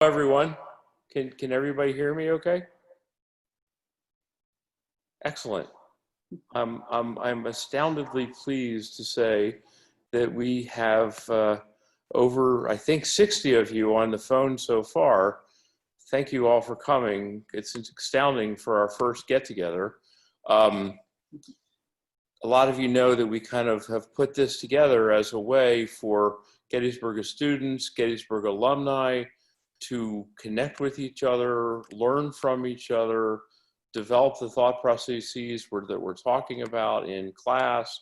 Everyone. Can everybody hear me okay? Excellent. I'm astoundingly pleased to say that we have over, I think, 60 of you on the phone so far. Thank you all for coming. It's astounding for our first get-together. A lot of you know that we kind of have put this together as a way for Gettysburg students, Gettysburg alumni, to connect with each other, learn from each other, develop the thought processes that we're talking about in class.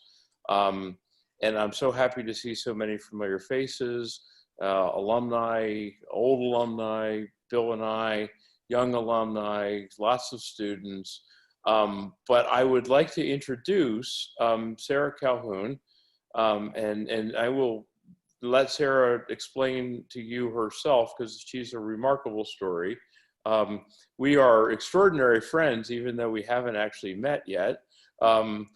And I'm so happy to see so many familiar faces, alumni, old alumni, Bill and I, young alumni, lots of students. But I would like to introduce Sarah Calhoun, and I will let Sarah explain to you herself because she's a remarkable story. We are extraordinary friends, even though we haven't actually met yet. I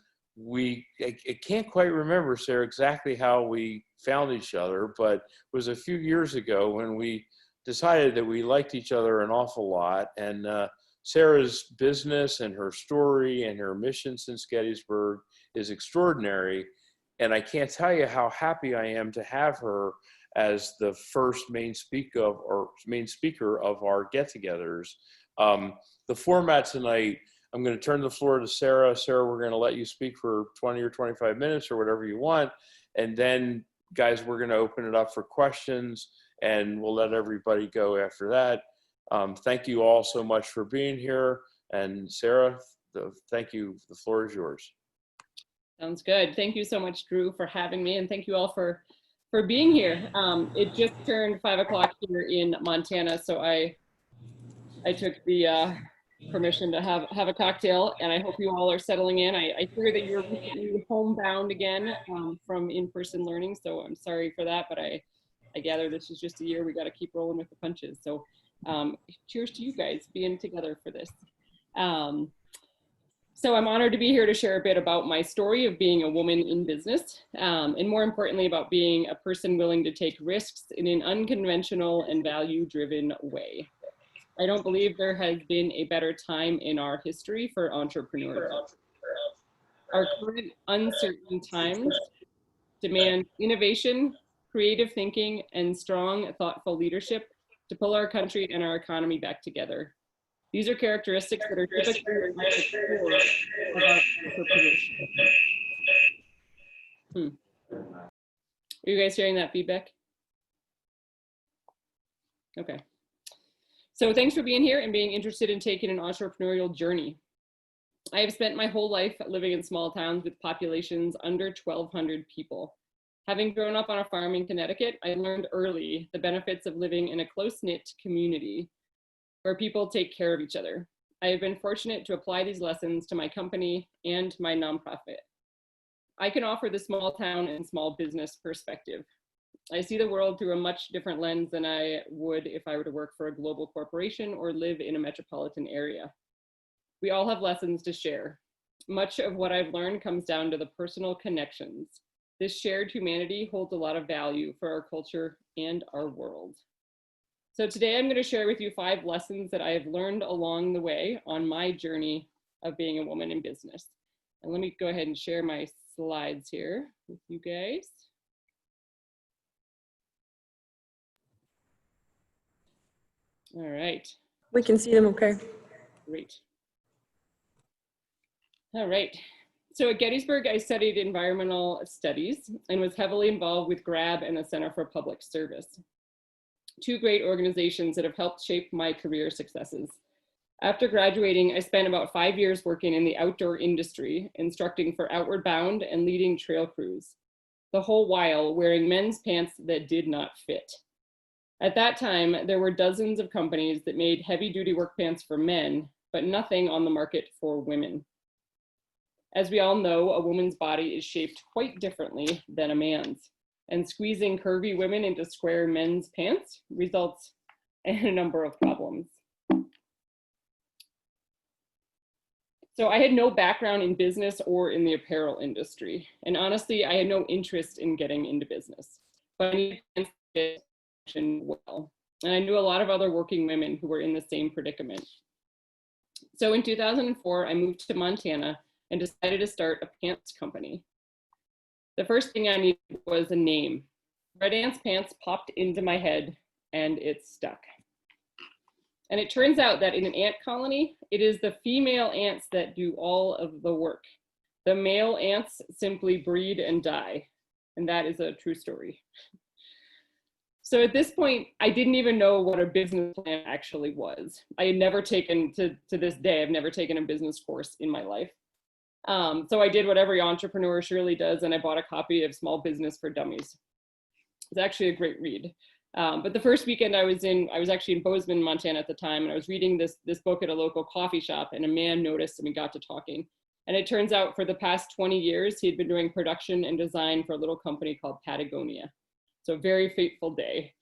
can't quite remember, Sarah, exactly how we found each other, but it was a few years ago when we decided that we liked each other an awful lot. And Sarah's business and her story and her mission since Gettysburg is extraordinary. And I can't tell you how happy I am to have her as the first main speaker of our get-togethers. The format tonight, I'm going to turn the floor to Sarah. Sarah, we're going to let you speak for 20 or 25 minutes or whatever you want. And then, guys, we're going to open it up for questions, and we'll let everybody go after that. Thank you all so much for being here. And Sarah, thank you. The floor is yours. Sounds good. Thank you so much, Drew, for having me, and thank you all for being here. It just turned 5 o'clock here in Montana, so I took the permission to have a cocktail, and I hope you all are settling in. I hear that you're recently homebound again from in-person learning, so I'm sorry for that, but I gather this is just a year we got to keep rolling with the punches. So cheers to you guys being together for this. So I'm honored to be here to share a bit about my story of being a woman in business, and more importantly about being a person willing to take risks in an unconventional and value-driven way. I don't believe there has been a better time in our history for entrepreneurs. Our current uncertain times demand innovation, creative thinking, and strong, thoughtful leadership to pull our country and our economy back together. These are characteristics that are typically at the core of our entrepreneurship. Are you guys hearing that feedback? Okay. So thanks for being here and being interested in taking an entrepreneurial journey. I have spent my whole life living in small towns with populations under 1,200 people. Having grown up on a farm in Connecticut, I learned early the benefits of living in a close-knit community where people take care of each other. I have been fortunate to apply these lessons to my company and my nonprofit. I can offer the small town and small business perspective. I see the world through a much different lens than I would if I were to work for a global corporation or live in a metropolitan area. We all have lessons to share. Much of what I've learned comes down to the personal connections. This shared humanity holds a lot of value for our culture and our world. So today I'm going to share with you 5 lessons that I have learned along the way on my journey of being a woman in business. And let me go ahead and share my slides here with you guys. All right. We can see them okay. Great. All right. So at Gettysburg, I studied environmental studies and was heavily involved with GRAB and the Center for Public Service. 2 great organizations that have helped shape my career successes. After graduating, I spent about 5 years working in the outdoor industry, instructing for Outward Bound and leading trail crews, the whole while wearing men's pants that did not fit. At that time, there were dozens of companies that made heavy-duty work pants for men, but nothing on the market for women. As we all know, a woman's body is shaped quite differently than a man's, and squeezing curvy women into square men's pants results in a number of problems. So I had no background in business or in the apparel industry, and honestly, I had no interest in getting into business, but I needed to well. And I knew a lot of other working women who were in the same predicament. So in 2004, I moved to Montana and decided to start a pants company. The first thing I needed was a name. Red Ants Pants popped into my head and it stuck. And it turns out that in an ant colony, it is the female ants that do all of the work. The male ants simply breed and die. And that is a true story. So at this point, I didn't even know what a business plan actually was. I had never taken, to this day, I've never taken a business course in my life. So I did what every entrepreneur surely does, and I bought a copy of Small Business for Dummies. It's actually a great read. But the first weekend I was actually in Bozeman, Montana at the time, and I was reading this book at a local coffee shop, and a man noticed and we got to talking. And it turns out for the past 20 years, he'd been doing production and design for a little company called Patagonia. So a very fateful day.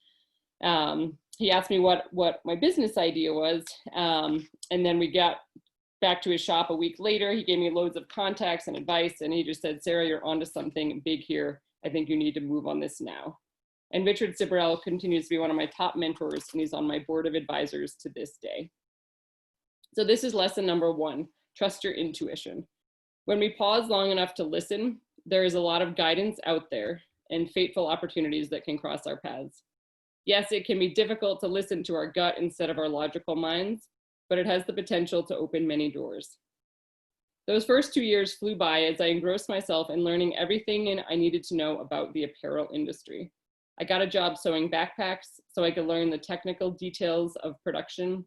He asked me what my business idea was, and then we got back to his shop a week later. He gave me loads of contacts and advice, and he just said, "Sarah, you're onto something big here. I think you need to move on this now." And Richard Sibrel continues to be one of my top mentors, and he's on my board of advisors to this day. So this is lesson number 1, trust your intuition. When we pause long enough to listen, there is a lot of guidance out there and fateful opportunities that can cross our paths. Yes, it can be difficult to listen to our gut instead of our logical minds, but it has the potential to open many doors. Those first 2 years flew by as I engrossed myself in learning everything I needed to know about the apparel industry. I got a job sewing backpacks so I could learn the technical details of production.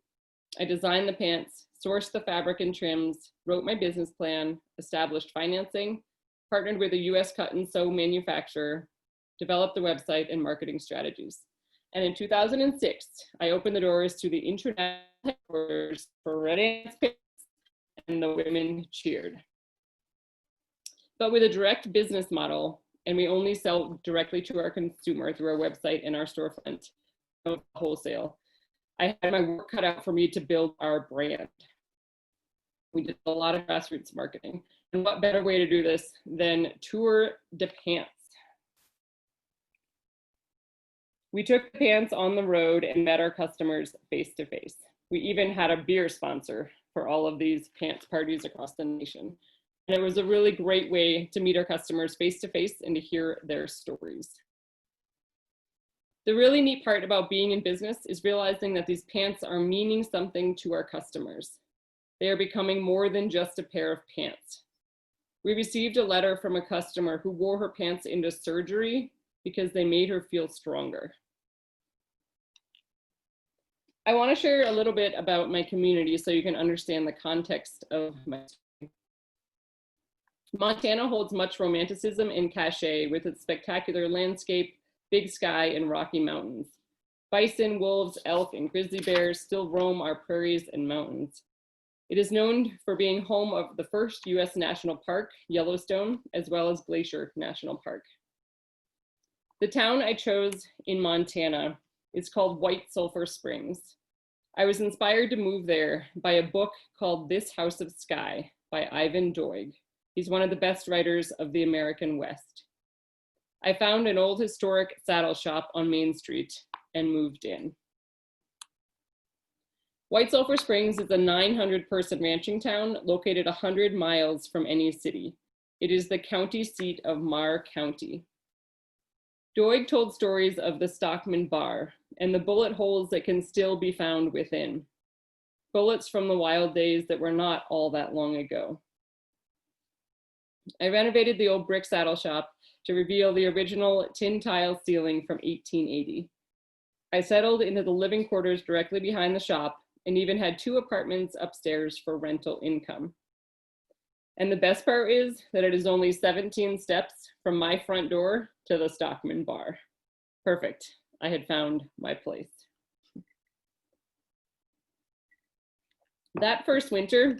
I designed the pants, sourced the fabric and trims, wrote my business plan, established financing, partnered with a US cut and sew manufacturer, developed the website and marketing strategies. And in 2006, I opened the doors to the international headquarters for Red Ants Pants, and the women cheered. But with a direct business model, and we only sell directly to our consumer through our website and our storefront, no wholesale, I had my work cut out for me to build our brand. We did a lot of grassroots marketing. And what better way to do this than Tour de Pants? We took the pants on the road and met our customers face to face. We even had a beer sponsor for all of these pants parties across the nation. And it was a really great way to meet our customers face to face and to hear their stories. The really neat part about being in business is realizing that these pants are meaning something to our customers. They are becoming more than just a pair of pants. We received a letter from a customer who wore her pants into surgery because they made her feel stronger. I want to share a little bit about my community so you can understand the context of my story. Montana holds much romanticism and cachet with its spectacular landscape, big sky, and rocky mountains. Bison, wolves, elk, and grizzly bears still roam our prairies and mountains. It is known for being home of the first US national park, Yellowstone, as well as Glacier National Park. The town I chose in Montana is called White Sulphur Springs. I was inspired to move there by a book called This House of Sky by Ivan Doig. He's one of the best writers of the American West. I found an old historic saddle shop on Main Street and moved in. White Sulphur Springs is a 900-person ranching town located 100 miles from any city. It is the county seat of Marr County. Doig told stories of the Stockman Bar and the bullet holes that can still be found within. Bullets from the wild days that were not all that long ago. I renovated the old brick saddle shop to reveal the original tin tile ceiling from 1880. I settled into the living quarters directly behind the shop and even had 2 apartments upstairs for rental income. And the best part is that it is only 17 steps from my front door to the Stockman Bar. Perfect. I had found my place. That first winter,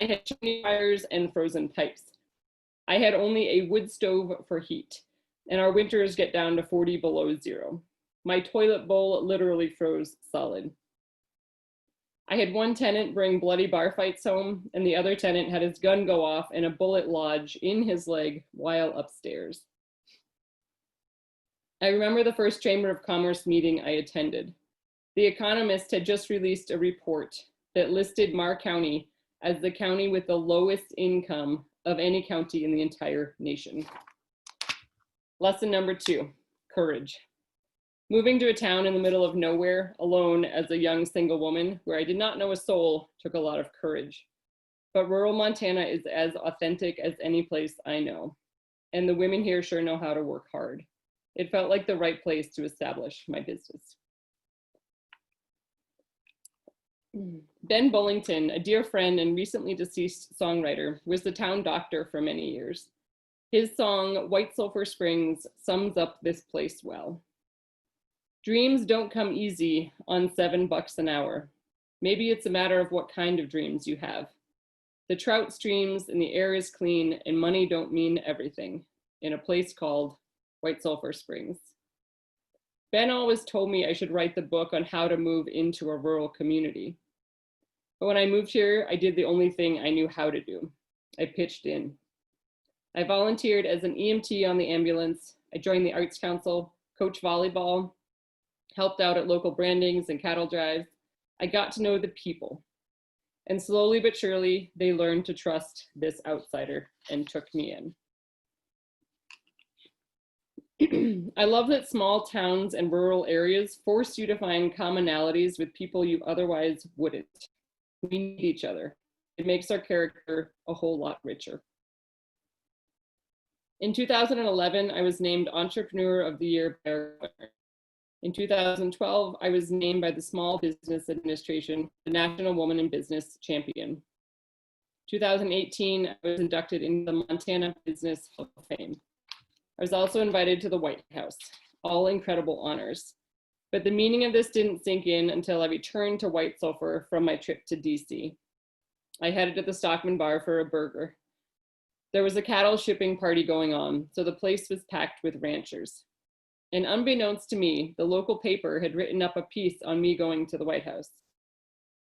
I had chimney fires and frozen pipes. I had only a wood stove for heat, and our winters get down to 40 below zero. My toilet bowl literally froze solid. I had one tenant bring bloody bar fights home, and the other tenant had his gun go off and a bullet lodge in his leg while upstairs. I remember the first Chamber of Commerce meeting I attended. The Economist had just released a report that listed Marr County as the county with the lowest income of any county in the entire nation. Lesson number 2, courage. Moving to a town in the middle of nowhere alone as a young single woman where I did not know a soul took a lot of courage. But rural Montana is as authentic as any place I know. And the women here sure know how to work hard. It felt like the right place to establish my business. Ben Bullington, a dear friend and recently deceased songwriter, was the town doctor for many years. His song, White Sulphur Springs, sums up this place well. Dreams don't come easy on $7 an hour. Maybe it's a matter of what kind of dreams you have. The trout streams and the air is clean and money don't mean everything in a place called White Sulphur Springs. Ben always told me I should write the book on how to move into a rural community. But when I moved here, I did the only thing I knew how to do. I pitched in. I volunteered as an EMT on the ambulance. I joined the Arts Council, coached volleyball, helped out at local brandings and cattle drives. I got to know the people. And slowly but surely, they learned to trust this outsider and took me in. I love that small towns and rural areas force you to find commonalities with people you otherwise wouldn't. We need each other. It makes our character a whole lot richer. In 2011, I was named Entrepreneur of the Year by our governor. In 2012, I was named by the Small Business Administration the National Woman in Business Champion. 2018, I was inducted into the Montana Business Hall of Fame. I was also invited to the White House, all incredible honors. But the meaning of this didn't sink in until I returned to White Sulphur from my trip to DC. I headed to the Stockman Bar for a burger. There was a cattle shipping party going on, so the place was packed with ranchers. And unbeknownst to me, the local paper had written up a piece on me going to the White House.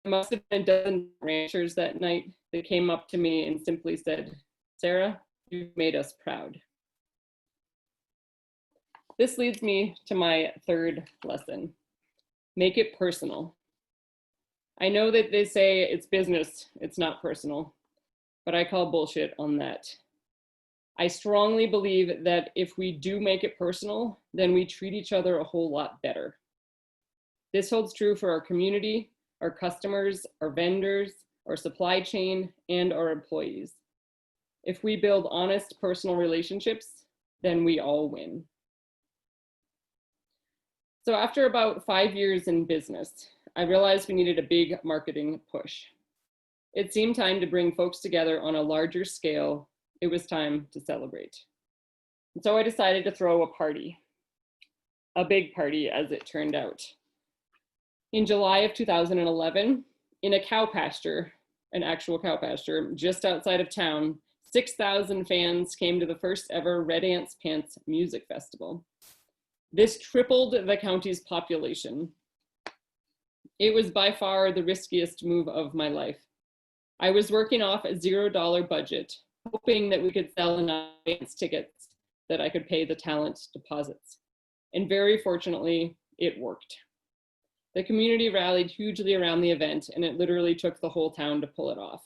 There must have been a dozen ranchers that night that came up to me and simply said, "Sarah, you've made us proud." This leads me to my third lesson. Make it personal. I know that they say it's business, it's not personal, but I call bullshit on that. I strongly believe that if we do make it personal, then we treat each other a whole lot better. This holds true for our community, our customers, our vendors, our supply chain, and our employees. If we build honest personal relationships, then we all win. So after about 5 years in business, I realized we needed a big marketing push. It seemed time to bring folks together on a larger scale. It was time to celebrate. And so I decided to throw a party, a big party as it turned out. In July of 2011, in a cow pasture, an actual cow pasture, just outside of town, 6,000 fans came to the first ever Red Ants Pants Music Festival. This tripled the county's population. It was by far the riskiest move of my life. I was working off a $0 budget, hoping that we could sell enough advance tickets that I could pay the talent deposits. And very fortunately, it worked. The community rallied hugely around the event, and it literally took the whole town to pull it off.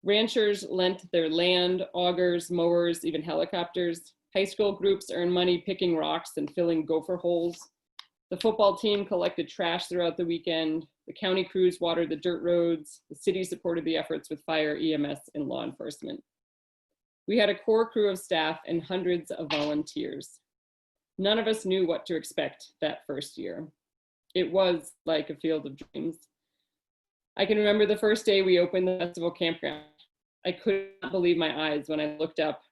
Ranchers lent their land, augers, mowers, even helicopters. High school groups earned money picking rocks and filling gopher holes. The football team collected trash throughout the weekend. The county crews watered the dirt roads. The city supported the efforts with fire, EMS, and law enforcement. We had a core crew of staff and hundreds of volunteers. None of us knew what to expect that first year. It was like a field of dreams. I can remember the first day we opened the festival campground. I could not believe my eyes when I looked up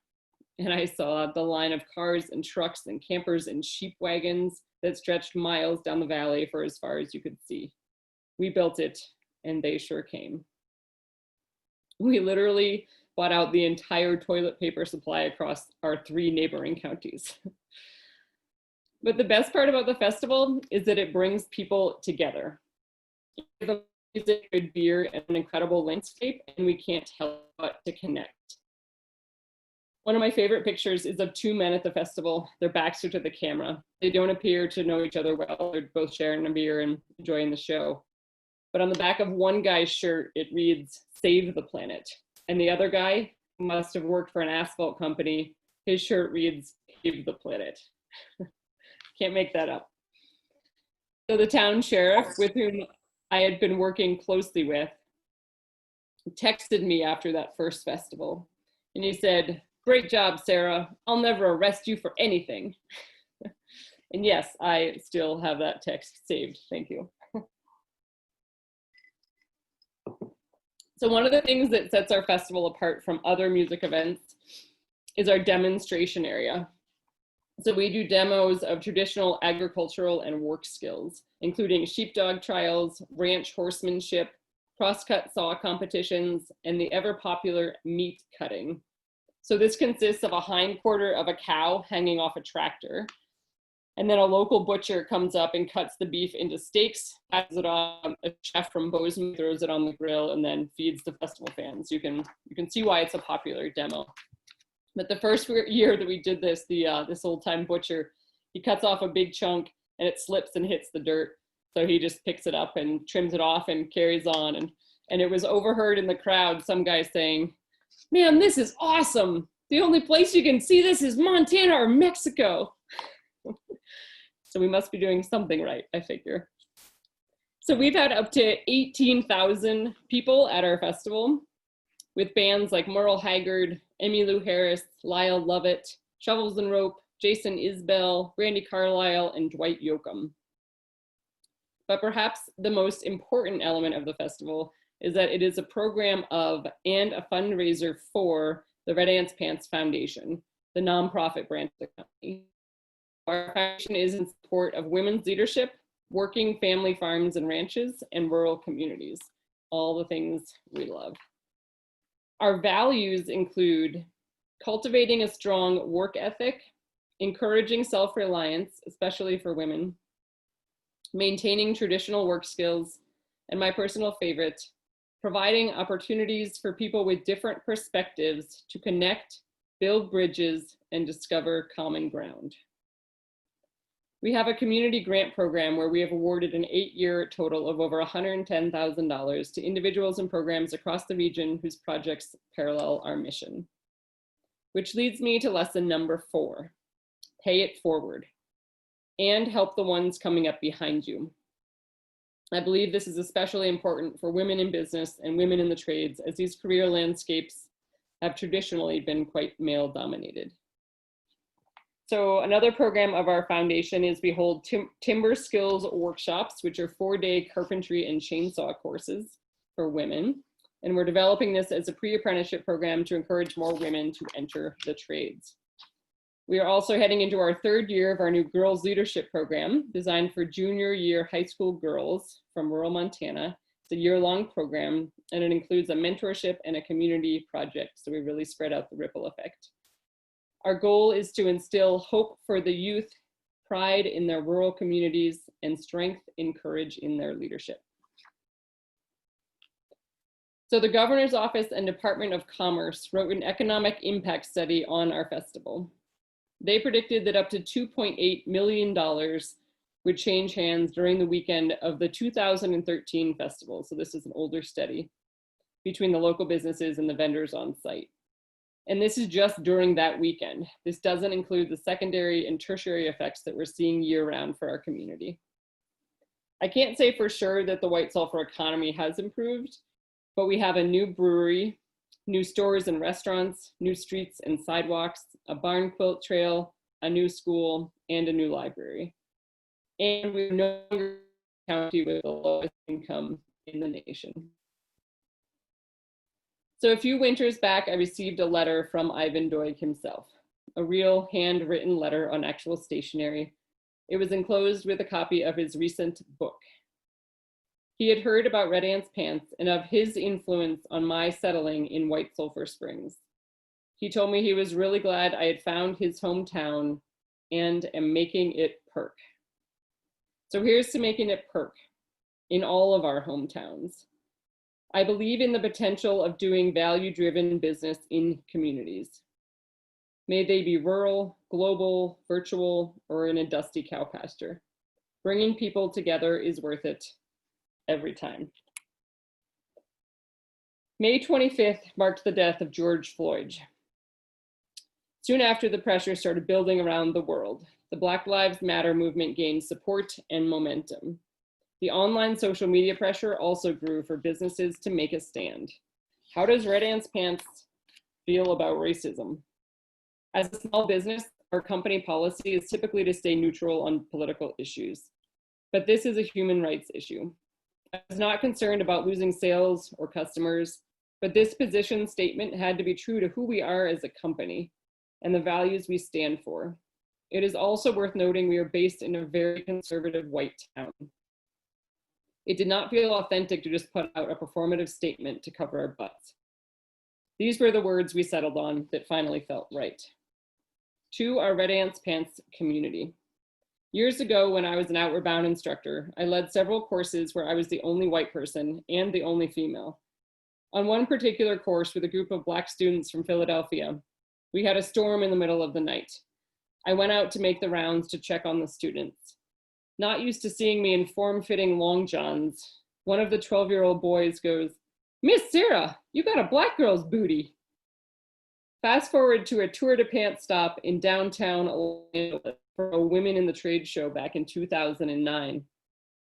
and I saw the line of cars and trucks and campers and sheep wagons that stretched miles down the valley for as far as you could see. We built it, and they sure came. We literally bought out the entire toilet paper supply across our 3 neighboring counties. But the best part about the festival is that it brings people together. The music, good beer, and an incredible landscape, and we can't help but to connect. One of my favorite pictures is of two men at the festival. Their backs are to the camera. They don't appear to know each other well. They're both sharing a beer and enjoying the show. But on the back of one guy's shirt, it reads, "Save the planet." And the other guy, who must have worked for an asphalt company, his shirt reads, "Save the planet." Can't make that up. So the town sheriff, with whom I had been working closely with, texted me after that first festival. And he said, "Great job, Sarah. I'll never arrest you for anything." And yes, I still have that text saved. Thank you. So one of the things that sets our festival apart from other music events is our demonstration area. So we do demos of traditional agricultural and work skills, including sheepdog trials, ranch horsemanship, crosscut saw competitions, and the ever popular meat cutting. So this consists of a hindquarter of a cow hanging off a tractor. And then a local butcher comes up and cuts the beef into steaks, passes it on, a chef from Bozeman throws it on the grill, and then feeds the festival fans. You can see why it's a popular demo. But the first year that we did this, this old time butcher, he cuts off a big chunk and it slips and hits the dirt. So he just picks it up and trims it off and carries on. And it was overheard in the crowd, some guy saying, "Man, this is awesome. The only place you can see this is Montana or Mexico." So we must be doing something right, I figure. So we've had up to 18,000 people at our festival, with bands like Merle Haggard, Emmylou Harris, Lyle Lovett, Shovels and Rope, Jason Isbell, Randy Carlisle, and Dwight Yoakam. But perhaps the most important element of the festival is that it is a program of and a fundraiser for the Red Ants Pants Foundation, the nonprofit branch of the company. Our foundation is in support of women's leadership, working family farms and ranches, and rural communities, all the things we love. Our values include cultivating a strong work ethic, encouraging self-reliance, especially for women, maintaining traditional work skills, and my personal favorite, providing opportunities for people with different perspectives to connect, build bridges, and discover common ground. We have a community grant program where we have awarded an 8-year total of over $110,000 to individuals and programs across the region whose projects parallel our mission. Which leads me to lesson number 4, pay it forward and help the ones coming up behind you. I believe this is especially important for women in business and women in the trades, as these career landscapes have traditionally been quite male dominated. So another program of our foundation is we hold timber skills workshops, which are 4-day carpentry and chainsaw courses for women. And we're developing this as a pre-apprenticeship program to encourage more women to enter the trades. We are also heading into our 3rd year of our new girls leadership program, designed for junior year high school girls from rural Montana. It's a year-long program, and it includes a mentorship and a community project. So we really spread out the ripple effect. Our goal is to instill hope for the youth, pride in their rural communities, and strength and courage in their leadership. So the Governor's Office and Department of Commerce wrote an economic impact study on our festival. They predicted that up to $2.8 million would change hands during the weekend of the 2013 festival. So this is an older study between the local businesses and the vendors on site. And this is just during that weekend. This doesn't include the secondary and tertiary effects that we're seeing year-round for our community. I can't say for sure that the White Sulphur economy has improved, but we have a new brewery, new stores and restaurants, new streets and sidewalks, a barn quilt trail, a new school, and a new library. And we're no longer a county with the lowest income in the nation. So a few winters back, I received a letter from Ivan Doig himself, a real handwritten letter on actual stationery. It was enclosed with a copy of his recent book. He had heard about Red Ants Pants and of his influence on my settling in White Sulphur Springs. He told me he was really glad I had found his hometown and am making it perk. So here's to making it perk in all of our hometowns. I believe in the potential of doing value-driven business in communities. May they be rural, global, virtual, or in a dusty cow pasture. Bringing people together is worth it every time. May 25th marked the death of George Floyd. Soon after, the pressure started building around the world. The Black Lives Matter movement gained support and momentum. The online social media pressure also grew for businesses to make a stand. How does Red Ants Pants feel about racism? As a small business, our company policy is typically to stay neutral on political issues. But this is a human rights issue. I was not concerned about losing sales or customers, but this position statement had to be true to who we are as a company and the values we stand for. It is also worth noting we are based in a very conservative white town. It did not feel authentic to just put out a performative statement to cover our butts. These were the words we settled on that finally felt right. To our Red Ants Pants community. Years ago, when I was an Outward Bound instructor, I led several courses where I was the only white person and the only female. On one particular course with a group of Black students from Philadelphia, we had a storm in the middle of the night. I went out to make the rounds to check on the students. Not used to seeing me in form-fitting long johns, one of the 12-year-old boys goes, "Miss Sarah, you got a Black girl's booty." Fast forward to a Tour de Pants stop in downtown Atlanta for a Women in the Trade show back in 2009.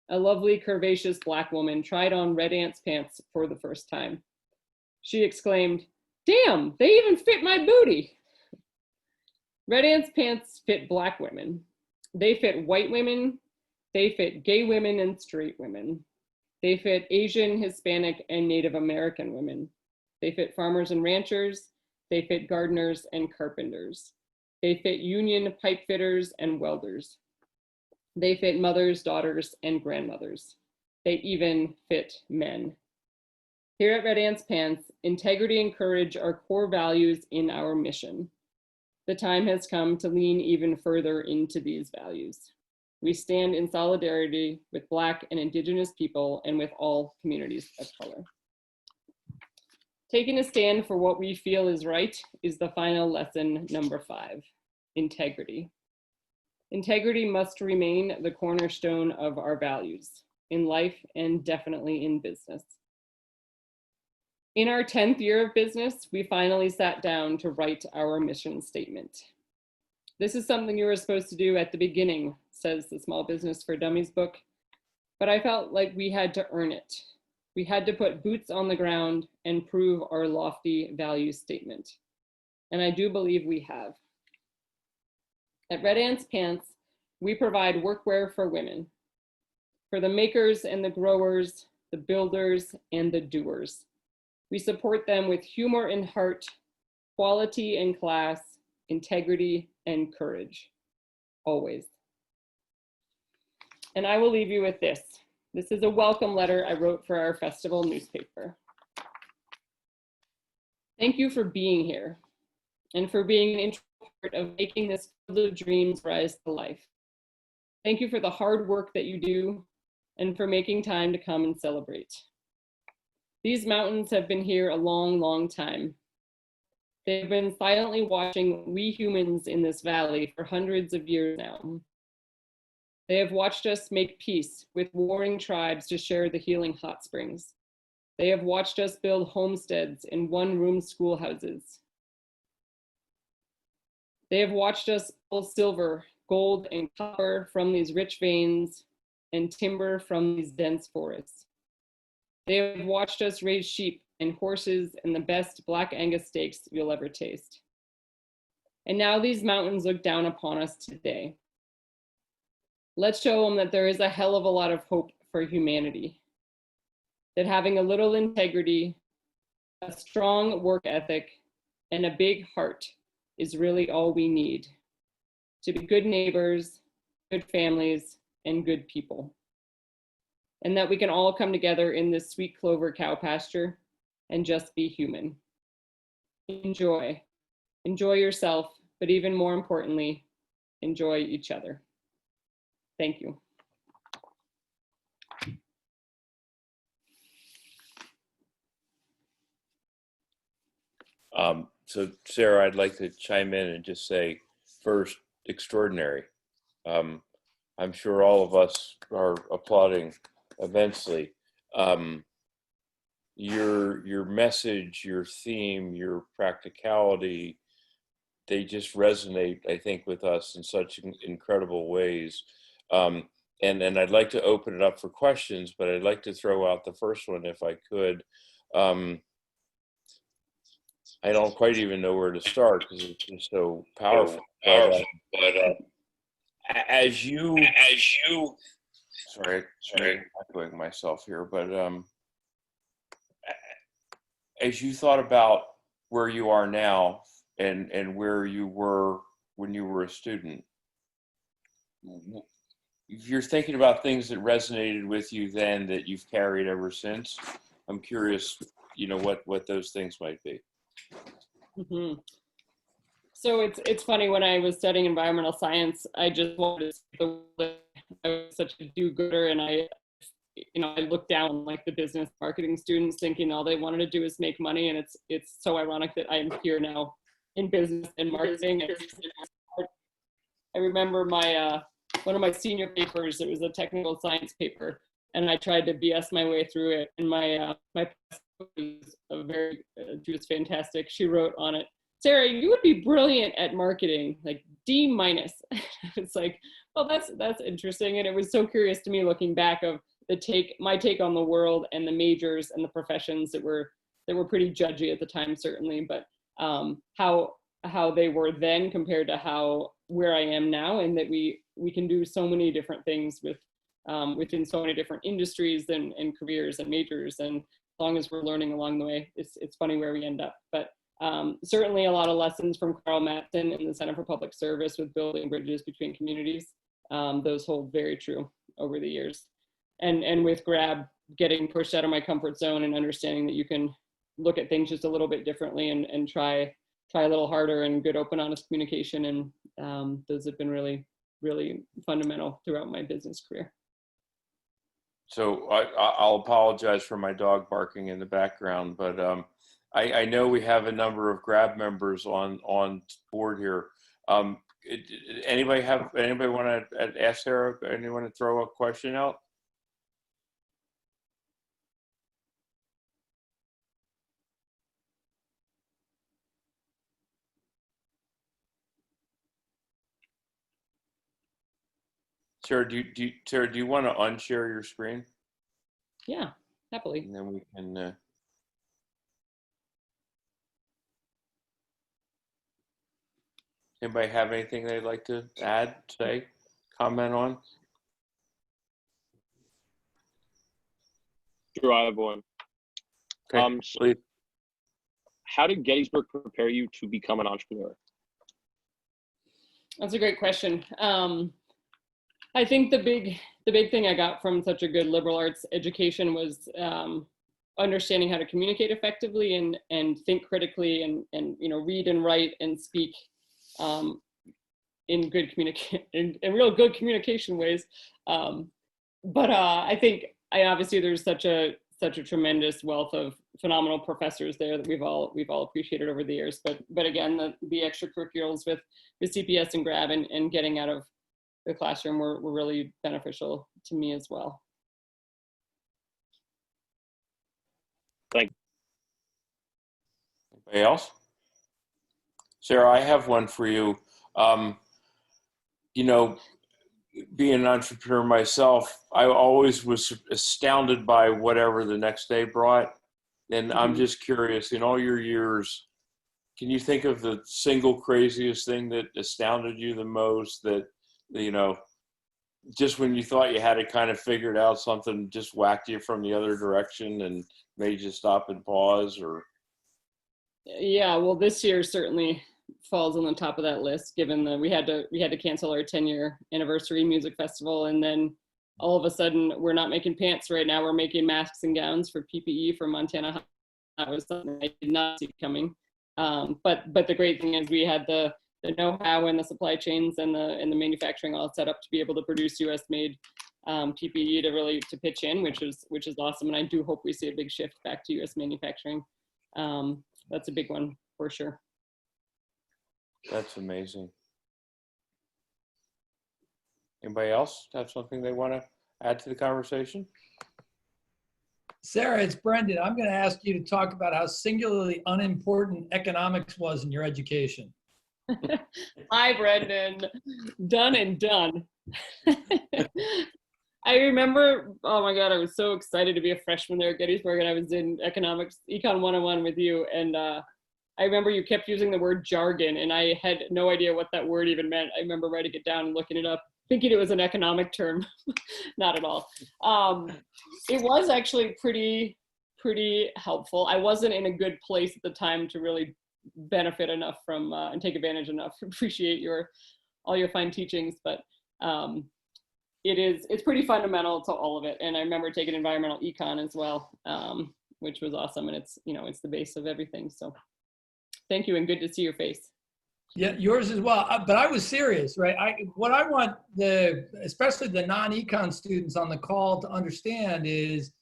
A lovely, curvaceous Black woman tried on Red Ants Pants for the first time. She exclaimed, "Damn, they even fit my booty." Red Ants Pants fit Black women. They fit white women. They fit gay women and straight women. They fit Asian, Hispanic, and Native American women. They fit farmers and ranchers. They fit gardeners and carpenters. They fit union pipe fitters and welders. They fit mothers, daughters, and grandmothers. They even fit men. Here at Red Ants Pants, integrity and courage are core values in our mission. The time has come to lean even further into these values. We stand in solidarity with Black and Indigenous people and with all communities of color. Taking a stand for what we feel is right is the final lesson, number 5, integrity. Integrity must remain the cornerstone of our values in life and definitely in business. In our 10th year of business, we finally sat down to write our mission statement. This is something you were supposed to do at the beginning, says the Small Business for Dummies book, but I felt like we had to earn it. We had to put boots on the ground and prove our lofty value statement. And I do believe we have. At Red Ants Pants, we provide workwear for women, for the makers and the growers, the builders and the doers. We support them with humor and heart, quality and class, integrity and courage, always. And I will leave you with this. This is a welcome letter I wrote for our festival newspaper. Thank you for being here and for being an integral part of making this field of dreams rise to life. Thank you for the hard work that you do and for making time to come and celebrate. These mountains have been here a long, long time. They've been silently watching we humans in this valley for hundreds of years now. They have watched us make peace with warring tribes to share the healing hot springs. They have watched us build homesteads in one-room schoolhouses. They have watched us pull silver, gold, and copper from these rich veins and timber from these dense forests. They have watched us raise sheep and horses and the best Black Angus steaks you'll ever taste. And now these mountains look down upon us today. Let's show them that there is a hell of a lot of hope for humanity. That having a little integrity, a strong work ethic, and a big heart is really all we need to be good neighbors, good families, and good people. And that we can all come together in this sweet clover cow pasture and just be human. Enjoy. Enjoy yourself, but even more importantly, enjoy each other. Thank you. So Sarah, I'd like to chime in and just say, first, extraordinary. Um, I'm sure all of us are applauding immensely. Um, your message, your theme, your practicality, they just resonate, I think, with us in such incredible ways. Um, and I'd like to open it up for questions, but I'd like to throw out the first one if I could. Um, I don't quite even know where to start because it's just so powerful. But as you, sorry, I'm echoing myself here, but as you thought about where you are now and where you were when you were a student, if you're thinking about things that resonated with you then that you've carried ever since, I'm curious, what those things might be. Mm-hmm. So it's funny, when I was studying environmental science, I just wanted to, I was such a do-gooder, and I looked down on like the business marketing students, thinking all they wanted to do is make money. And it's so ironic that I'm here now in business and marketing. I remember my one of my senior papers, it was a technical science paper, and I tried to BS my way through it. And my was she was fantastic. She wrote on it, "Sarah, you would be brilliant at marketing, like D-." It's like, well, that's interesting. And it was so curious to me, looking back, of my take on the world and the majors and the professions that were pretty judgy at the time, certainly, but how they were then compared to where I am now, and that we can do so many different things within so many different industries and careers and majors, and as long as we're learning along the way, it's funny where we end up. But certainly a lot of lessons from Carl Mattson in the Center for Public Service with building bridges between communities. Those hold very true over the years. And with GRAB, getting pushed out of my comfort zone and understanding that you can look at things just a little bit differently and try a little harder, and good, open, honest communication. And those have been really, really fundamental throughout my business career. So I'll apologize for my dog barking in the background, but I know we have a number of GRAB members on board here. Anybody want to ask Sarah? Anyone to throw a question out? Sarah, do you want to unshare your screen? Yeah, happily. And then we can. Anybody have anything they'd like to add, say, comment on? Sure, I have one. Okay, please. How did Gettysburg prepare you to become an entrepreneur? That's a great question. I think the big thing I got from such a good liberal arts education was understanding how to communicate effectively and think critically and read and write and speak in real good communication ways. But I think obviously there's such a tremendous wealth of phenomenal professors there that we've all appreciated over the years. But again, the extracurriculars with CPS and GRAB and getting out of the classroom were really beneficial to me as well. Thank you. Anybody else? Sarah, I have one for you. Being an entrepreneur myself, I always was astounded by whatever the next day brought. And I'm just curious, in all your years, can you think of the single craziest thing that astounded you the most, that, just when you thought you had it kind of figured out, something just whacked you from the other direction and made you stop and pause? Or yeah, well, this year certainly falls on the top of that list, given that we had to cancel our 10-year anniversary music festival, and then all of a sudden we're not making pants right now, we're making masks and gowns for PPE for Montana. That was something I did not see coming. But the great thing is we had the know-how and the supply chains and the manufacturing all set up to be able to produce US made PPE to pitch in, which is awesome. And I do hope we see a big shift back to US manufacturing. That's a big one for sure. That's amazing. Anybody else have something they want to add to the conversation? Sarah, it's Brendan. I'm going to ask you to talk about how singularly unimportant economics was in your education. Hi, Brendan. Done and done. I remember, oh my God, I was so excited to be a freshman there at Gettysburg, and I was in economics, econ 101 with you. And I remember you kept using the word jargon, and I had no idea what that word even meant. I remember writing it down and looking it up, thinking it was an economic term. Not at all. It was actually pretty helpful. I wasn't in a good place at the time to really benefit enough from and take advantage enough to appreciate all your fine teachings, but it's pretty fundamental to all of it. And I remember taking environmental econ as well, which was awesome. And it's the base of everything. So thank you, and good to see your face. Yeah, yours as well. But I was serious, right? What I want especially the non-econ students on the call to understand is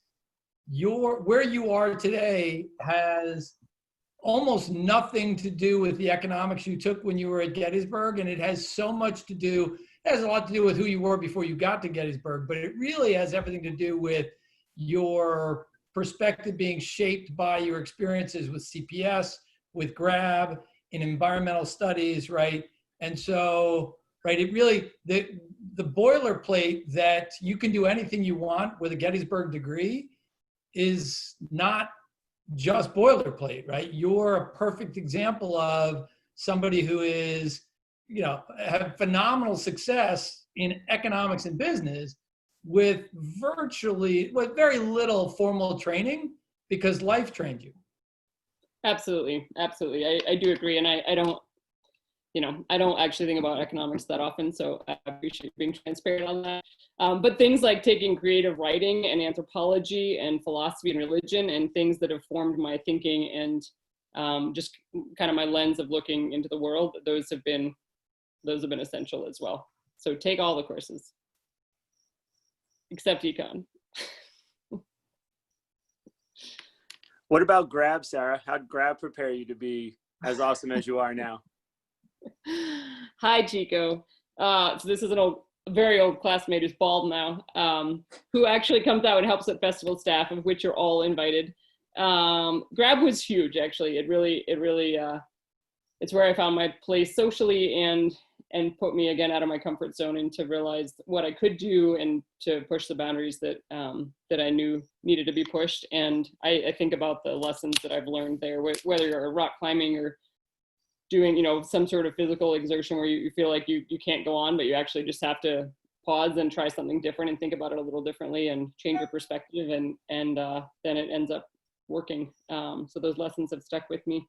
where you are today has almost nothing to do with the economics you took when you were at Gettysburg, and it has so much to do. It has a lot to do with who you were before you got to Gettysburg, but it really has everything to do with your perspective being shaped by your experiences with CPS, with GRAB, in environmental studies, right? And so, right, it really, the boilerplate that you can do anything you want with a Gettysburg degree is not just boilerplate, right? You're a perfect example of somebody who is, have phenomenal success in economics and business with very little formal training, because life trained you. Absolutely. I do agree. And I don't actually think about economics that often, so I appreciate being transparent on that. But things like taking creative writing and anthropology and philosophy and religion, and things that have formed my thinking and just kind of my lens of looking into the world, those have been essential as well. So take all the courses, except econ. What about GRAB, Sarah? How'd GRAB prepare you to be as awesome as you are now? Hi, Chico. So this is a very old classmate who's bald now, who actually comes out and helps at festival staff, of which you're all invited. GRAB was huge, actually. It really, it's where I found my place socially and put me again out of my comfort zone, and to realize what I could do and to push the boundaries that I knew needed to be pushed. And I think about the lessons that I've learned there, whether you're rock climbing or doing, some sort of physical exertion where you feel like you can't go on, but you actually just have to pause and try something different and think about it a little differently and change your perspective, and then it ends up working. So those lessons have stuck with me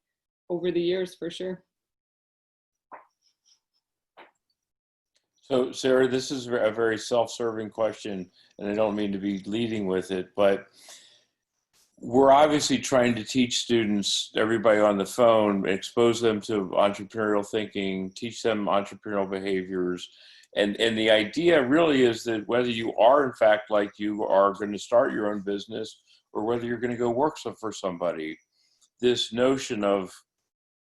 over the years, for sure. So, Sarah, this is a very self-serving question, and I don't mean to be leading with it, but we're obviously trying to teach students, everybody on the phone, expose them to entrepreneurial thinking, teach them entrepreneurial behaviors. And the idea really is that whether you are, in fact, like you are going to start your own business, or whether you're going to go work for somebody, this notion of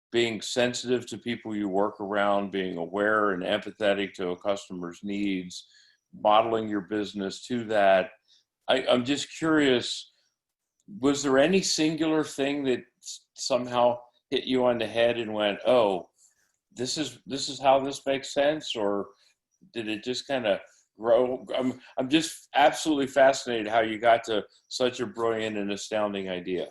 being sensitive to people you work around, being aware and empathetic to a customer's needs, modeling your business to that. I'm just curious, was there any singular thing that somehow hit you on the head and went, oh, this is how this makes sense? Or did it just kind of grow? I'm just absolutely fascinated how you got to such a brilliant and astounding idea.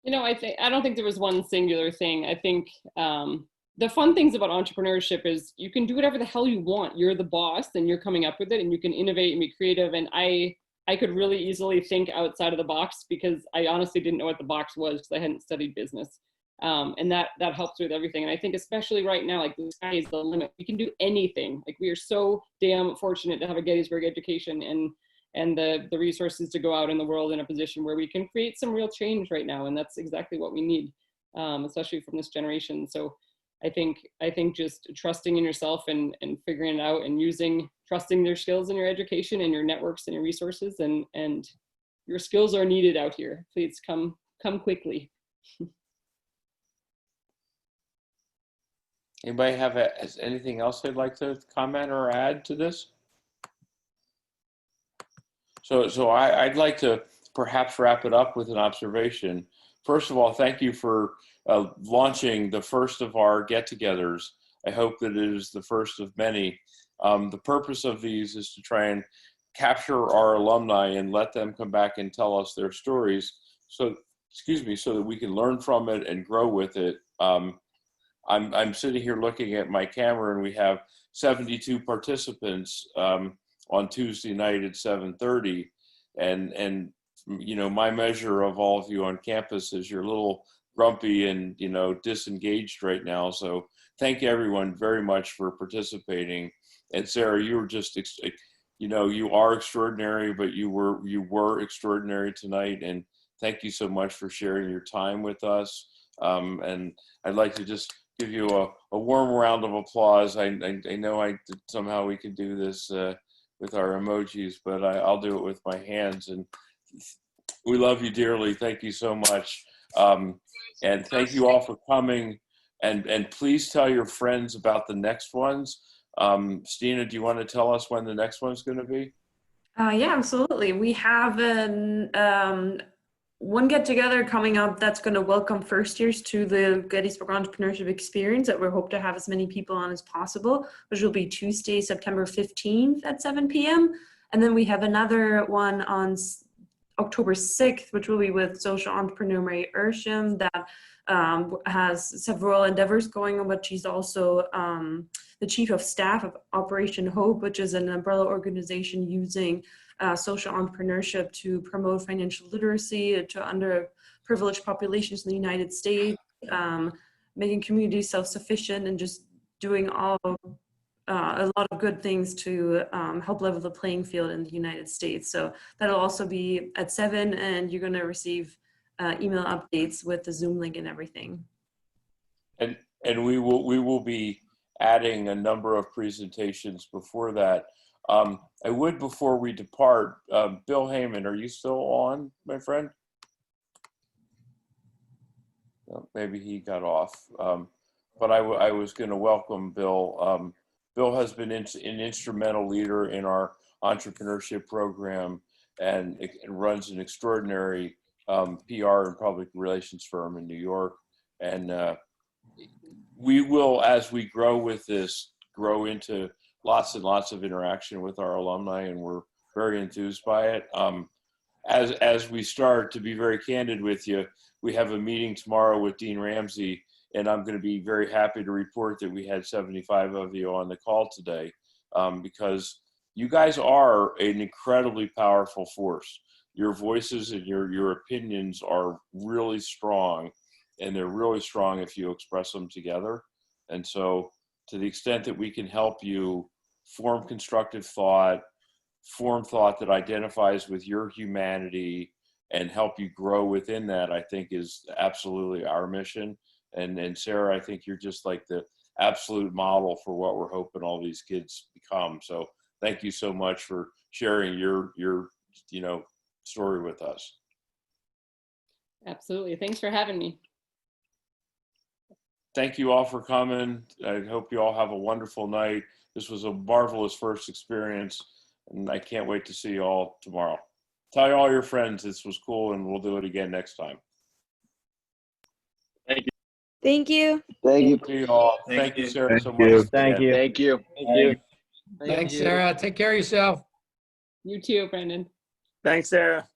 I don't think there was one singular thing. I think the fun things about entrepreneurship is you can do whatever the hell you want. You're the boss, and you're coming up with it, and you can innovate and be creative. And I could really easily think outside of the box, because I honestly didn't know what the box was, because I hadn't studied business. And that helps with everything. And I think especially right now, like, the sky is the limit. We can do anything. Like, we are so damn fortunate to have a Gettysburg education and the resources to go out in the world in a position where we can create some real change right now. And that's exactly what we need, especially from this generation. So I think just trusting in yourself and figuring it out, and trusting your skills and your education and your networks and your resources, and your skills are needed out here. Please come quickly. Anybody have anything else they'd like to comment or add to this? So I'd like to perhaps wrap it up with an observation. First of all, thank you for launching the first of our get-togethers. I hope that it is the first of many. The purpose of these is to try and capture our alumni and let them come back and tell us their stories. So, so that we can learn from it and grow with it. I'm sitting here looking at my camera, and we have 72 participants on Tuesday night at 7:30, and you know, my measure of all of you on campus is you're a little grumpy and, you know, disengaged right now. So thank you everyone very much for participating. And Sarah, you were just, you know, you are extraordinary, but you were extraordinary tonight. And thank you so much for sharing your time with us. And I'd like to just give you a warm round of applause. I know somehow we could do this with our emojis, but I'll do it with my hands. And we love you dearly. Thank you so much. And thank you all for coming. And please tell your friends about the next ones. Stina, do you want to tell us when the next one's going to be? Yeah, absolutely. We have one get together coming up that's going to welcome first years to the Gettysburg Entrepreneurship experience that we hope to have as many people on as possible, which will be Tuesday, September 15th at 7 p.m. And then we have another one on October 6th, which will be with social entrepreneur Mary Ersham that has several endeavors going on, but she's also the chief of staff of Operation Hope, which is an umbrella organization using social entrepreneurship to promote financial literacy to underprivileged populations in the United States, making communities self-sufficient and just doing a lot of good things to help level the playing field in the United States. So that'll also be at 7, and you're going to receive email updates with the Zoom link and everything. And we will be adding a number of presentations before that. I would, before we depart, Bill Heyman, are you still on, my friend? No, maybe he got off. But I was going to welcome Bill. Bill has been an instrumental leader in our entrepreneurship program and runs an extraordinary PR and public relations firm in New York. And we will, as we grow with this, grow into lots and lots of interaction with our alumni, and we're very enthused by it. As we start, to be very candid with you, we have a meeting tomorrow with Dean Ramsey, and I'm going to be very happy to report that we had 75 of you on the call today, because you guys are an incredibly powerful force. Your voices and your opinions are really strong, and they're really strong if you express them together. And so to the extent that we can help you form constructive thought, form thought that identifies with your humanity and help you grow within that, I think is absolutely our mission. And Sarah, I think you're just like the absolute model for what we're hoping all these kids become. So thank you so much for sharing your story with us. Absolutely. Thanks for having me. Thank you all for coming. I hope you all have a wonderful night. This was a marvelous first experience, and I can't wait to see you all tomorrow. Tell all your friends this was cool, and we'll do it again next time. Thank you. Thank you. Thank you. To you all. Thank you, Sarah, so you. much. Thank you. Thank you. Thank you. Thanks, Sarah. Take care of yourself. You too, Brandon. Thanks, Sarah.